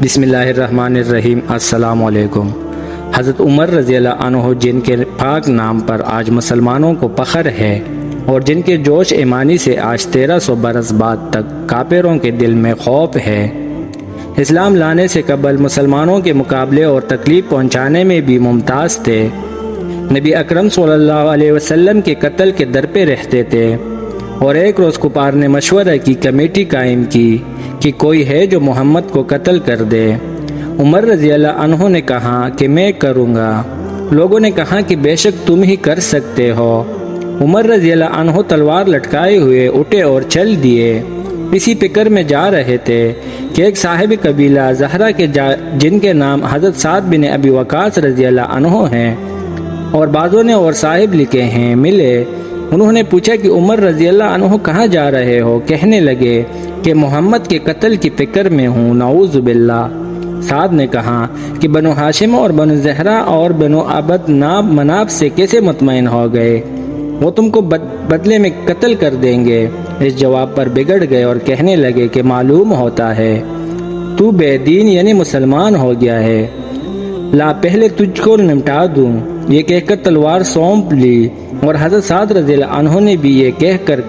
بسم اللہ الرحمن الرحیم۔ السلام علیکم۔ حضرت عمر رضی اللہ عنہ جن کے پاک نام پر آج مسلمانوں کو فخر ہے اور جن کے جوش ایمانی سے آج 1300 برس بعد تک کافروں کے دل میں خوف ہے، اسلام لانے سے قبل مسلمانوں کے مقابلے اور تکلیف پہنچانے میں بھی ممتاز تھے۔ نبی اکرم صلی اللہ علیہ وسلم کے قتل کے در پہ رہتے تھے اور ایک روز کفار نے مشورہ کی کمیٹی قائم کی کہ کوئی ہے جو محمد کو قتل کر دے۔ عمر رضی اللہ عنہ نے کہا کہ میں کروں گا۔ لوگوں نے کہا کہ بے شک تم ہی کر سکتے ہو۔ عمر رضی اللہ عنہ تلوار لٹکائے ہوئے اٹھے اور چل دیے۔ اسی فکر میں جا رہے تھے کہ ایک صاحب قبیلہ زہرہ کے جن کے نام حضرت سعد بن ابی وقاص رضی اللہ عنہ ہیں اور بعضوں نے اور صاحب لکھے ہیں، ملے۔ انہوں نے پوچھا کہ عمر رضی اللہ عنہ کہاں جا رہے ہو؟ کہنے لگے کہ محمد کے قتل کی فکر میں ہوں، نعوذ باللہ۔ سعد نے کہا کہ بنو ہاشم اور بنو زہرہ اور بنو عبد مناف سے کیسے مطمئن ہو گئے؟ وہ تم کو بدلے میں قتل کر دیں گے۔ اس جواب پر بگڑ گئے اور کہنے لگے کہ معلوم ہوتا ہے تو بے دین یعنی مسلمان ہو گیا ہے، لا پہلے تجھ کو نمٹا دوں۔ یہ کہہ کر تلوار سونپ لی اور حضرت سعد رضی اللہ عنہ نے بھی یہ کہہ کر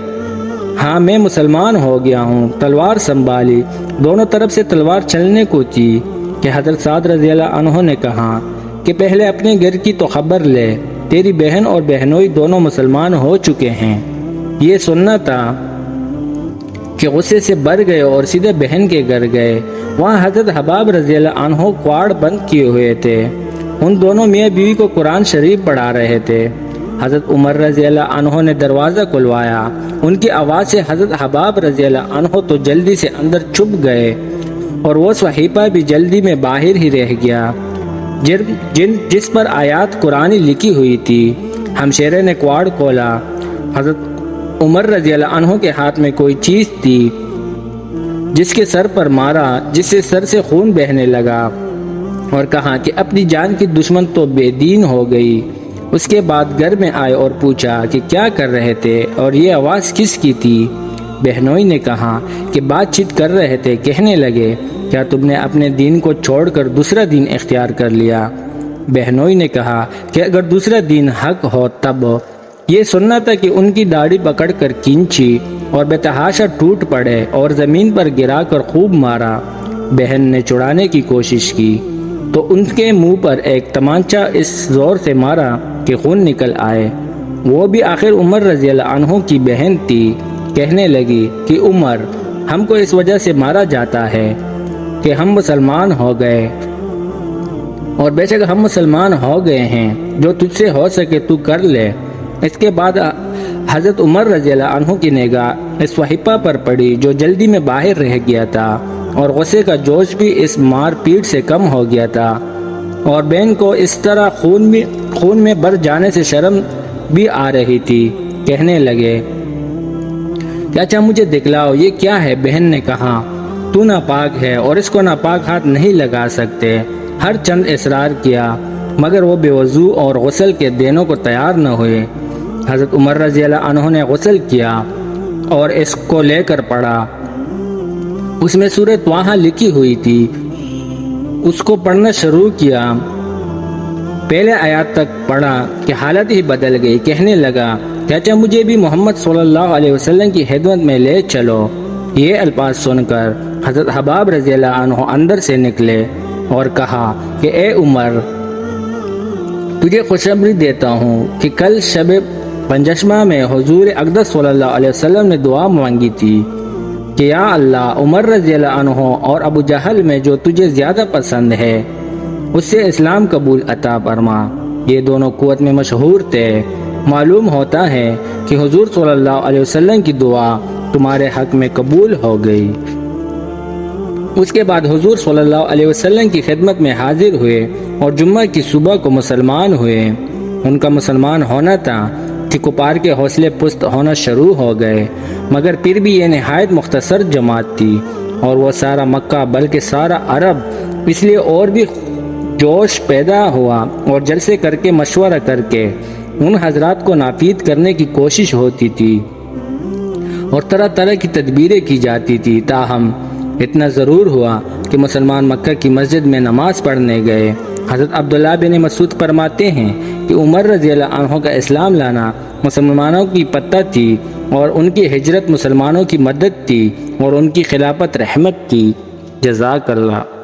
ہاں میں مسلمان ہو گیا ہوں تلوار سنبھالی۔ دونوں طرف سے تلوار چلنے کو تھی کہ حضرت سعد رضی اللہ عنہ نے کہا کہ پہلے اپنے گھر کی تو خبر لے، تیری بہن اور بہنوئی دونوں مسلمان ہو چکے ہیں۔ یہ سننا تھا کہ غصے سے بھر گئے اور سیدھے بہن کے گھر گئے۔ وہاں حضرت حباب رضی اللہ عنہ کواڑ بند کیے ہوئے تھے، ان دونوں میاں بیوی کو قرآن شریف پڑھا رہے تھے۔ حضرت عمر رضی اللہ عنہ نے دروازہ کھلوایا۔ ان کی آواز سے حضرت حباب رضی اللہ عنہ تو جلدی سے اندر چھپ گئے اور وہ صحیفہ بھی جلدی میں باہر ہی رہ گیا جس پر آیات قرآنی لکھی ہوئی تھی۔ ہمشیرے نے کواڑ کھولا۔ حضرت عمر رضی اللہ عنہ کے ہاتھ میں کوئی چیز تھی جس کے سر پر مارا، جس سے سر سے خون بہنے لگا اور کہا کہ اپنی جان کی دشمن تو بے دین ہو گئی۔ اس کے بعد گھر میں آئے اور پوچھا کہ کیا کر رہے تھے اور یہ آواز کس کی تھی؟ بہنوئی نے کہا کہ بات چیت کر رہے تھے۔ کہنے لگے کیا تم نے اپنے دین کو چھوڑ کر دوسرا دین اختیار کر لیا؟ بہنوئی نے کہا کہ اگر دوسرا دین حق ہو تب۔ یہ سننا تھا کہ ان کی داڑھی پکڑ کر کھینچی اور بے تحاشا ٹوٹ پڑے اور زمین پر گرا کر خوب مارا۔ بہن نے چھڑانے کی کوشش کی تو ان کے منہ پر ایک تمانچہ اس زور سے مارا کہ خون نکل آئے۔ وہ بھی آخر عمر رضی اللہ عنہ کی بہن تھی۔ کہنے لگی کہ عمر، ہم کو اس وجہ سے مارا جاتا ہے کہ ہم مسلمان ہو گئے، اور بے شک ہم مسلمان ہو گئے ہیں، جو تجھ سے ہو سکے تو کر لے۔ اس کے بعد حضرت عمر رضی اللہ عنہ کی نگاہ اس صحیفہ پر پڑی جو جلدی میں باہر رہ گیا تھا، اور غصے کا جوش بھی اس مار پیٹ سے کم ہو گیا تھا، اور بہن کو اس طرح خون میں بھر جانے سے شرم بھی آ رہی تھی۔ کہنے لگے چاچا مجھے دکھلاؤ یہ کیا ہے؟ بہن نے کہا تو ناپاک ہے اور اس کو ناپاک ہاتھ نہیں لگا سکتے۔ ہر چند اصرار کیا مگر وہ بے وضو اور غسل کے دینوں کو تیار نہ ہوئے۔ حضرت عمر رضی اللہ عنہ نے غسل کیا اور اس کو لے کر پڑھا۔ اس میں سورہ طٰہٰ لکھی ہوئی تھی۔ اس کو پڑھنا شروع کیا، پہلے آیات تک پڑھا کہ حالت ہی بدل گئی۔ کہنے لگا چاچا مجھے بھی محمد صلی اللہ علیہ وسلم کی خدمت میں لے چلو۔ یہ الفاظ سن کر حضرت حباب رضی اللہ عنہ اندر سے نکلے اور کہا کہ اے عمر، تجھے خوشخبری دیتا ہوں کہ کل شب پنجشمہ میں حضور اقدس صلی اللہ علیہ وسلم نے دعا مانگی تھی کہ یا اللہ، عمر رضی اللہ عنہ اور ابو جہل میں جو تجھے زیادہ پسند ہے اس سے اسلام قبول عطا فرما۔ یہ دونوں قوت میں مشہور تھے۔ معلوم ہوتا ہے کہ حضور صلی اللہ علیہ وسلم کی دعا تمہارے حق میں قبول ہو گئی۔ اس کے بعد حضور صلی اللہ علیہ وسلم کی خدمت میں حاضر ہوئے اور جمعہ کی صبح کو مسلمان ہوئے۔ ان کا مسلمان ہونا تھا کہ کفار کے حوصلے پست ہونا شروع ہو گئے، مگر پھر بھی یہ نہایت مختصر جماعت تھی اور وہ سارا مکہ بلکہ سارا عرب اس لیے اور بھی جوش پیدا ہوا اور جلسے کر کے مشورہ کر کے ان حضرات کو ناپید کرنے کی کوشش ہوتی تھی اور طرح طرح کی تدبیریں کی جاتی تھی۔ تاہم اتنا ضرور ہوا کہ مسلمان مکہ کی مسجد میں نماز پڑھنے گئے۔ حضرت عبداللہ بن مسعود فرماتے ہیں کہ عمر رضی اللہ عنہ کا اسلام لانا مسلمانوں کی فتح تھی اور ان کی ہجرت مسلمانوں کی مدد تھی اور ان کی خلافت رحمت تھی۔ جزاک اللہ۔